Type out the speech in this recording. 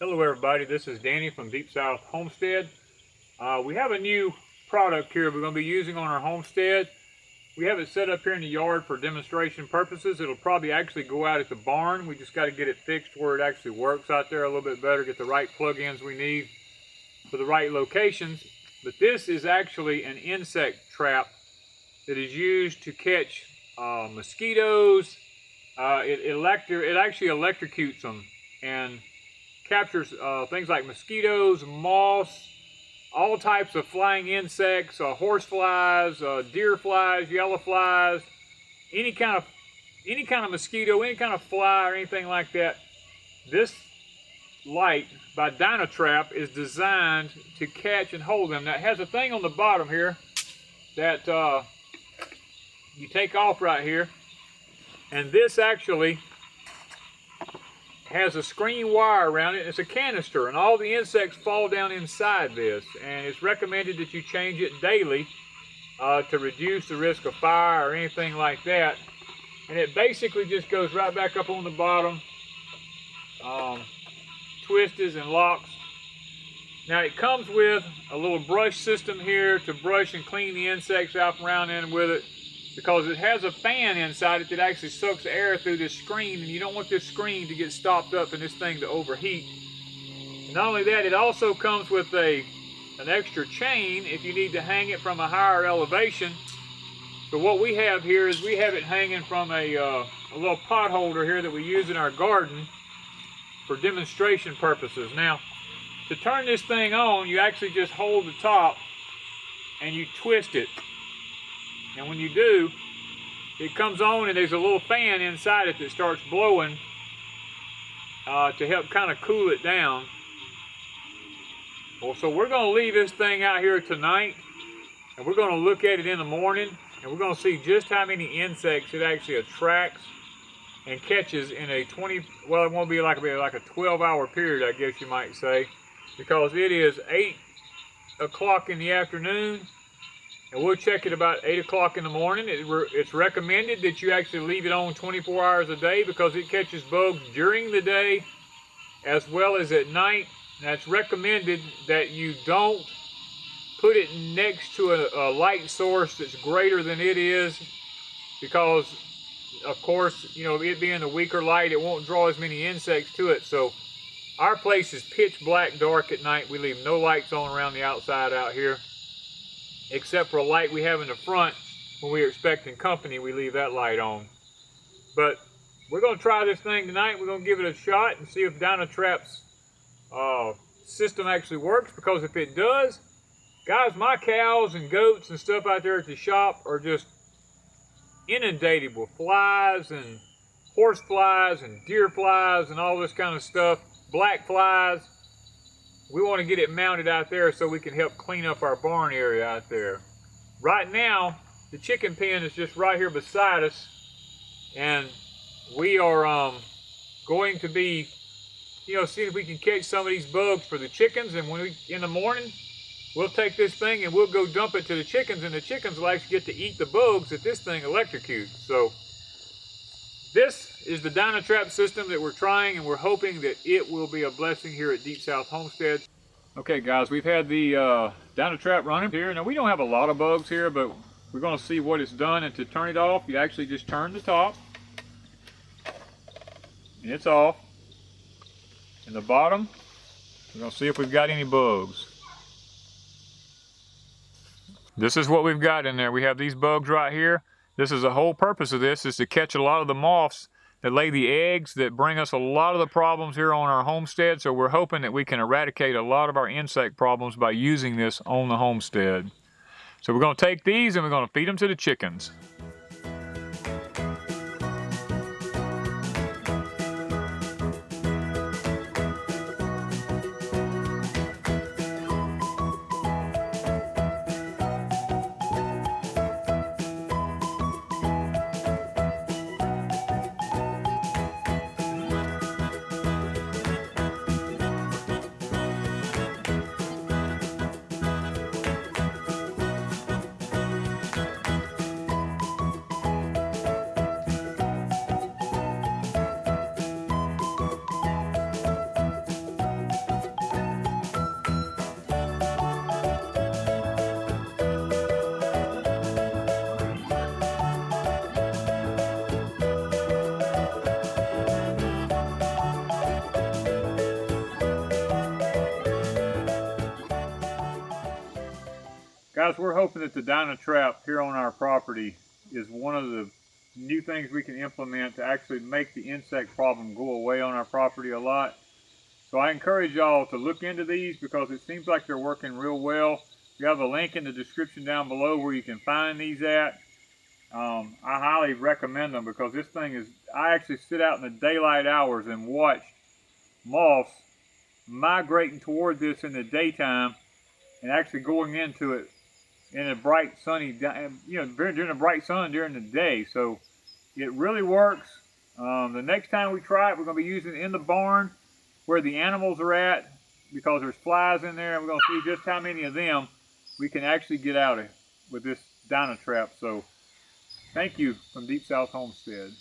Hello everybody, this is Danny from Deep South Homestead. We have a new product here we're going to be using on our homestead. We have it set up here in the yard for demonstration purposes. It'll probably actually go out at the barn. We just got to get it fixed where it actually works out there a little bit better, get the right plug-ins we need for the right locations. But this is actually an insect trap that is used to catch mosquitoes. It actually electrocutes them and captures things like mosquitoes, moths, all types of flying insects, horse flies, deer flies, yellow flies, any kind of mosquito, any kind of fly or anything like that. This light by DynaTrap is designed to catch and hold them. Now it has a thing on the bottom here that you take off right here, and this actually has a screen wire around it. It's a canister, and all the insects fall down inside this, and it's recommended that you change it daily to reduce the risk of fire or anything like that. And it basically just goes right back up on the bottom, twists and locks. Now it comes with a little brush system here to brush and clean the insects out from around in with it, because it has a fan inside it that actually sucks air through this screen, and you don't want this screen to get stopped up and this thing to overheat. And not only that, it also comes with an extra chain if you need to hang it from a higher elevation. So what we have here is we have it hanging from a little pot holder here that we use in our garden for demonstration purposes. Now, to turn this thing on, you actually just hold the top and you twist it. And when you do, it comes on, and there's a little fan inside it that starts blowing to help kind of cool it down. Well, so we're going to leave this thing out here tonight, and we're going to look at it in the morning, and we're going to see just how many insects it actually attracts and catches in a well, it won't be like a 12-hour period, I guess you might say, because it is 8 o'clock in the afternoon. And we'll check it about 8 o'clock in the morning. It's recommended that you actually leave it on 24 hours a day because it catches bugs during the day as well as at night. Now it's recommended that you don't put it next to a light source that's greater than it is, because of course, you know, it being a weaker light, it won't draw as many insects to it. So our place is pitch black dark at night. We leave no lights on around the outside out here, except for a light we have in the front. When we're expecting company, we leave that light on. But we're going to try this thing tonight. We're going to give it a shot and see if DynaTrap's system actually works, because if it does, guys, my cows and goats and stuff out there at the shop are just inundated with flies and horse flies and deer flies and all this kind of stuff, black flies. We want to get it mounted out there so we can help clean up our barn area out there. Right now, the chicken pen is just right here beside us, and we are going to be, you know, seeing if we can catch some of these bugs for the chickens. And when in the morning, we'll take this thing and we'll go dump it to the chickens, and the chickens will actually get to eat the bugs that this thing electrocutes. So this is the DynaTrap system that we're trying, and we're hoping that it will be a blessing here at Deep South Homestead. Okay guys, we've had the DynaTrap running here. Now we don't have a lot of bugs here, but we're going to see what it's done. And to turn it off, you actually just turn the top, and it's off. And the bottom, we're going to see if we've got any bugs. This is what we've got in there. We have these bugs right here. This is the whole purpose of this, is to catch a lot of the moths that lay the eggs that bring us a lot of the problems here on our homestead. So we're hoping that we can eradicate a lot of our insect problems by using this on the homestead. So we're going to take these and we're going to feed them to the chickens. Guys, we're hoping that the DynaTrap here on our property is one of the new things we can implement to actually make the insect problem go away on our property a lot. So I encourage y'all to look into these because it seems like they're working real well. We have a link in the description down below where you can find these at. I highly recommend them because this thing is, I actually sit out in the daylight hours and watch moths migrating toward this in the daytime and actually going into it in a bright sunny, during the bright sun during the day. So it really works. The next time we try it, we're going to be using it in the barn where the animals are at because there's flies in there, and we're going to see just how many of them we can actually get out of with this DynaTrap. So thank you from Deep South Homestead.